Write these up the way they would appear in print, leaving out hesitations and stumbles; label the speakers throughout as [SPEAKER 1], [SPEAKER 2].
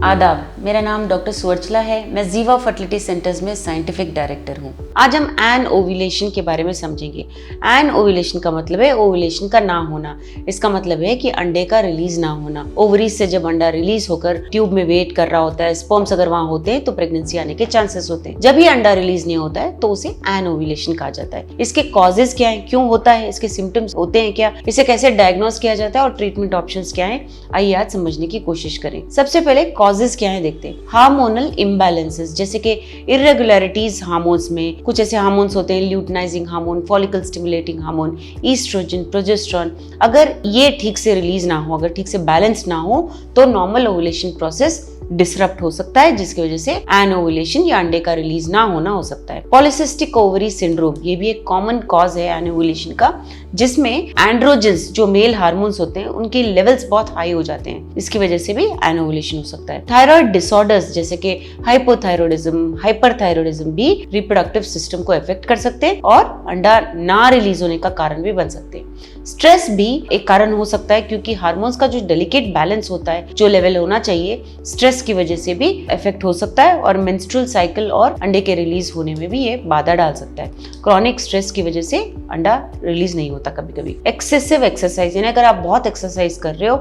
[SPEAKER 1] आदाब, मेरा नाम डॉक्टर सुवर्चला है। मैं जीवा फर्टिलिटी सेंटर्स में साइंटिफिक डायरेक्टर हूँ। आज हम एन ओव्यूलेशन के बारे में समझेंगे। एन ओव्यूलेशन का मतलब है ओव्यूलेशन का ना होना। इसका मतलब है कि अंडे का रिलीज ना होना। ओवरीज से जब अंडा रिलीज होकर ट्यूब में वेट कर रहा होता है, स्पर्म्स अगर वहां होते हैं तो प्रेगनेंसी आने के चांसेस होते हैं। जब ये अंडा रिलीज नहीं होता है तो उसे एन ओव्यूलेशन कहा जाता है। इसके कॉजेज क्या है, क्यों होता है, इसके सिम्टम्स होते हैं क्या, इसे कैसे डायग्नोस किया जाता है और ट्रीटमेंट ऑप्शंस क्या है, आइए आज समझने की कोशिश करें। सबसे पहले कॉजेज क्या है देखते हैं। हार्मोनल इम्बैलेंसेस, जैसे कि इरेगुलरिटीज हार्मोन्स में। कुछ ऐसे हार्मोन्स होते हैं, luteinizing hormone, follicle stimulating hormone, oestrogen, progesterone. अगर ये ठीक से रिलीज ना हो, अगर ठीक से बैलेंस ना हो तो नॉर्मल ओव्यूलेशन प्रोसेस डिसरप्ट हो सकता है, जिसकी वजह से एन ओव्यूलेशन या अंडे का रिलीज ना होना हो सकता है। पॉलीसिस्टिक ओवरी सिंड्रोम, ये भी एक कॉमन कॉज है एन ओव्यूलेशन का, जिसमें एंड्रोजेंस जो मेल हार्मोन्स होते हैं उनके लेवल्स बहुत हाई हो जाते हैं। इसकी वजह से भी एन ओव्यूलेशन हो सकता है। थायराइड डिसऑर्डर्स जैसे कि हाइपोथायरॉयडिज्म, हाइपरथायरॉयडिज्म भी रिप्रोडक्टिव सिस्टम को अफेक्ट कर सकते हैं और अंडा ना रिलीज होने का कारण भी बन सकते हैं। स्ट्रेस भी एक कारण हो सकता है, क्योंकि हार्मोन्स का जो डेलिकेट बैलेंस होता है, जो लेवल होना चाहिए, स्ट्रेस की वजह से भी इफेक्ट हो सकता है और मेंस्ट्रुअल साइकिल और अंडे के रिलीज होने में भी ये बाधा डाल सकता है। क्रॉनिक स्ट्रेस की वजह से अंडा रिलीज नहीं होता कभी कभी। एक्सेसिव एक्सरसाइज, यानी अगर आप बहुत एक्सरसाइज कर रहे हो,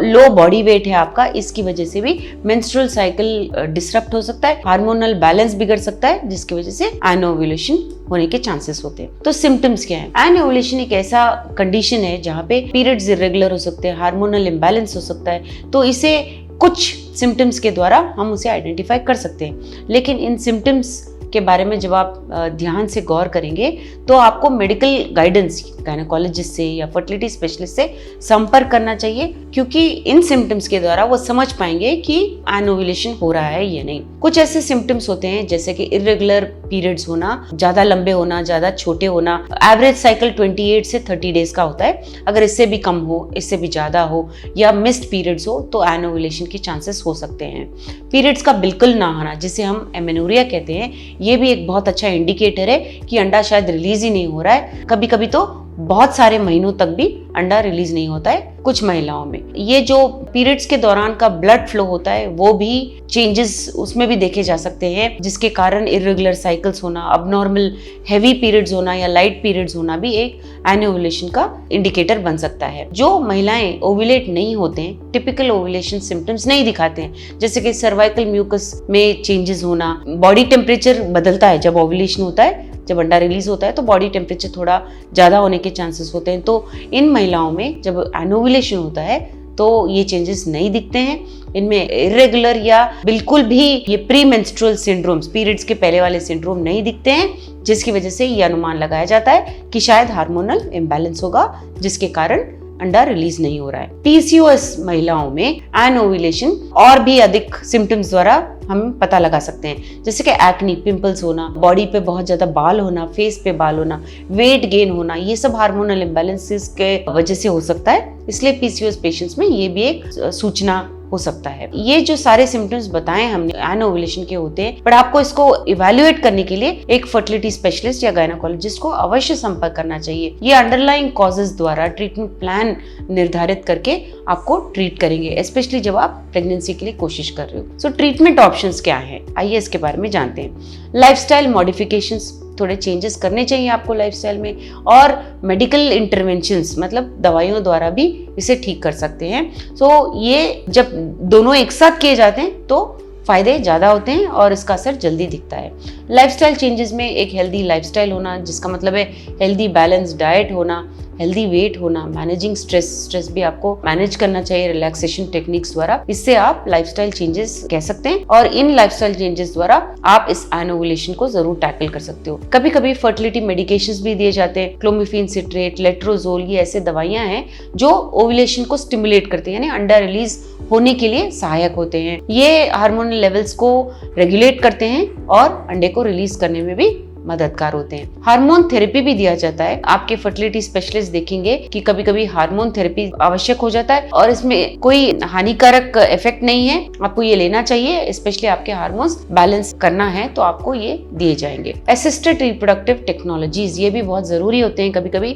[SPEAKER 1] लो बॉडी वेट है आपका, इसकी वजह से भी मेंस्ट्रुअल साइकिल डिसरप्ट हो सकता है, हार्मोनल बैलेंस बिगड़ सकता है, जिसकी वजह से एन ओव्यूलेशन होने के चांसेस होते हैं। तो सिम्टम्स क्या है? एन ओव्यूलेशन एक ऐसा कंडीशन है जहाँ पे पीरियड्स इरेगुलर हो सकते हैं, हार्मोनल इम्बैलेंस हो सकता है। तो इसे कुछ सिम्टम्स के द्वारा हम उसे आइडेंटिफाई कर सकते हैं, लेकिन इन सिम्टम्स के बारे में जब आप ध्यान से गौर करेंगे तो आपको मेडिकल गाइडेंस गायनेकोलॉजिस्ट से या फर्टिलिटी स्पेशलिस्ट से संपर्क करना चाहिए, क्योंकि इन सिम्टम्स के द्वारा वो समझ पाएंगे कि एन ओव्यूलेशन हो रहा है या नहीं। कुछ ऐसे सिम्टम्स होते हैं जैसे कि इरेगुलर पीरियड्स होना, ज्यादा लंबे होना, ज्यादा छोटे होना। एवरेज साइकिल 28 से 30 डेज का होता है। अगर इससे भी कम हो, इससे भी ज्यादा हो या मिस्ड पीरियड्स हो तो एन ओव्यूलेशन के चांसेस हो सकते हैं। पीरियड्स का बिल्कुल ना आना, जिसे हम एमेनोरिया कहते हैं, ये भी एक बहुत अच्छा इंडिकेटर है कि अंडा शायद रिलीज ही नहीं हो रहा है। कभी कभी तो बहुत सारे महीनों तक भी अंडा रिलीज नहीं होता है कुछ महिलाओं में। ये जो पीरियड्स के दौरान का ब्लड फ्लो होता है वो भी चेंजेस उसमें भी देखे जा सकते हैं, जिसके कारण इरेगुलर साइकिल्स होना, अबनॉर्मल हैवी पीरियड्स होना या लाइट पीरियड्स होना भी एक एन ओव्यूलेशन का इंडिकेटर बन सकता है। जो महिलाएं ओव्यूलेट नहीं होते हैं, टिपिकल ओव्यूलेशन सिम्टम्स नहीं दिखाते हैं, जैसे कि सर्वाइकल म्यूकस में चेंजेस होना, बॉडी टेम्परेचर बदलता है जब ओव्यूलेशन होता है, जब अंडा रिलीज होता है तो बॉडी टेम्परेचर थोड़ा ज्यादा होने के चांसेस होते हैं। तो इन महिलाओं में जब एन ओव्यूलेशन होता है तो ये चेंजेस नहीं दिखते हैं। इनमें इरेगुलर या बिल्कुल भी ये प्री मेंस्ट्रुअल सिंड्रोम्स, पीरियड्स के पहले वाले सिंड्रोम नहीं दिखते हैं, जिसकी वजह से ये अनुमान लगाया जाता है कि शायद हार्मोनल इम्बैलेंस होगा, जिसके कारण अंडा रिलीज नहीं हो रहा है। पीसीओएस महिलाओं में एन ओव्यूलेशन और भी अधिक सिम्टम्स द्वारा हम पता लगा सकते हैं, जैसे कि एक्नी, पिंपल्स होना, बॉडी पे बहुत ज्यादा बाल होना, फेस पे बाल होना, वेट गेन होना, ये सब हार्मोनल इम्बैलेंसेस के वजह से हो सकता है। इसलिए पीसीओएस पेशेंट्स में ये भी एक सूचना हो सकता है। ये जो सारे सिम्टम्स बताए हमने एन ओव्यूलेशन के होते हैं, पर आपको इसको इवैल्यूएट करने के लिए एक फर्टिलिटी स्पेशलिस्ट या गायनेकोलॉजिस्ट को अवश्य संपर्क करना चाहिए। ये अंडरलाइंग कॉजेज द्वारा ट्रीटमेंट प्लान निर्धारित करके आपको ट्रीट करेंगे, स्पेशली जब आप प्रेगनेंसी के लिए कोशिश कर रहे हो। सो ट्रीटमेंट ऑप्शंस क्या हैं, आइए इसके बारे में जानते हैं। लाइफस्टाइल मॉडिफिकेशंस, थोड़े चेंजेस करने चाहिए आपको लाइफस्टाइल में, और मेडिकल इंटरवेंशंस मतलब दवाइयों द्वारा भी इसे ठीक कर सकते हैं। सो ये जब दोनों एक साथ किए जाते हैं तो फायदे ज्यादा होते हैं और इसका असर जल्दी दिखता है। लाइफस्टाइल चेंजेस में एक हेल्दी लाइफस्टाइल होना, जिसका मतलब है हेल्दी बैलेंस डाइट होना, हेल्दी वेट होना, मैनेजिंग स्ट्रेस भी आपको मैनेज करना चाहिए रिलैक्सेशन टेक्निक्स द्वारा। इससे आप लाइफस्टाइल चेंजेस कह सकते हैं और इन लाइफस्टाइल चेंजेस द्वारा आप इस एन ओव्यूलेशन को जरूर टैकल कर सकते हो। कभी कभी फर्टिलिटी मेडिकेशंस भी दिए जाते हैं, क्लोमिफेन सिट्रेट, लेट्रोजोल, ये ऐसे दवाइयां हैं जो ओव्यूलेशन को स्टिमुलेट करते हैं, यानी अंडा रिलीज होने के लिए सहायक होते हैं। ये हार्मोनल लेवल्स को रेगुलेट करते हैं और अंडे को रिलीज करने में भी मददगार होते हैं। हार्मोन थेरेपी भी दिया जाता है। आपके फर्टिलिटी स्पेशलिस्ट देखेंगे कि कभी कभी हार्मोन थेरेपी आवश्यक हो जाता है और इसमें कोई हानिकारक इफेक्ट नहीं है, आपको ये लेना चाहिए। स्पेशली आपके हार्मोन्स बैलेंस करना है तो आपको ये दिए जाएंगे। असिस्टेड रिप्रोडक्टिव टेक्नोलॉजीज ये भी बहुत जरूरी होते हैं कभी कभी।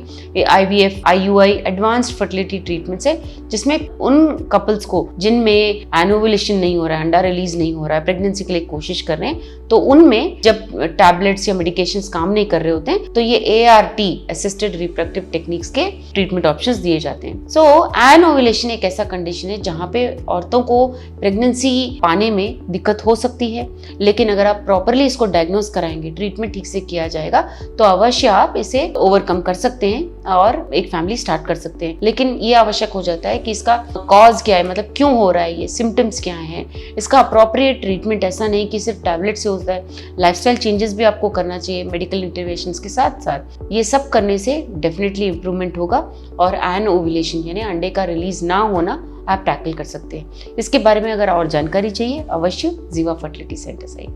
[SPEAKER 1] IVF, IUI advanced fertility treatments है जिसमें उन कपल्स को जिनमें एनोवुलेशन नहीं हो रहा है, अंडा रिलीज नहीं हो रहा है, प्रेगनेंसी के लिए कोशिश कर रहे हैं, तो उनमें जब टैबलेट्स या मेडिकेशंस काम नहीं कर रहे होते हैं तो ये ART असिस्टेड रिप्रोडक्टिव टेक्निक्स के ट्रीटमेंट ऑप्शंस दिए जाते हैं। सो एनोवुलेशन एक ऐसा कंडीशन है जहां पे औरतों को प्रेगनेंसी पाने में दिक्कत हो सकती है, लेकिन अगर आप प्रॉपरली इसको डायग्नोज कराएंगे, ट्रीटमेंट ठीक से किया जाएगा तो अवश्य आप इसे ओवरकम कर सकते हैं और एक फैमिली स्टार्ट कर सकते हैं। लेकिन ये आवश्यक हो जाता है कि इसका कॉज क्या है, मतलब क्यों हो रहा है, ये सिम्टम्स क्या हैं, इसका अप्रोप्रिएट ट्रीटमेंट। ऐसा नहीं कि सिर्फ टैबलेट से होता है, लाइफस्टाइल चेंजेस भी आपको करना चाहिए मेडिकल इंटरवेंशंस के साथ साथ। ये सब करने से डेफिनेटली इंप्रूवमेंट होगा और एनोवुलेशन यानी अंडे का रिलीज ना होना आप टैकल कर सकते हैं। इसके बारे में अगर और जानकारी चाहिए अवश्य जीवा फर्टिलिटी सेंटर से।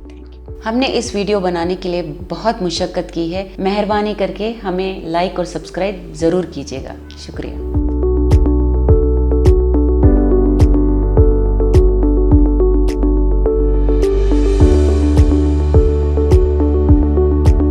[SPEAKER 1] हमने इस वीडियो बनाने के लिए बहुत मुशक्कत की है, मेहरबानी करके हमें लाइक और सब्सक्राइब जरूर कीजिएगा। शुक्रिया।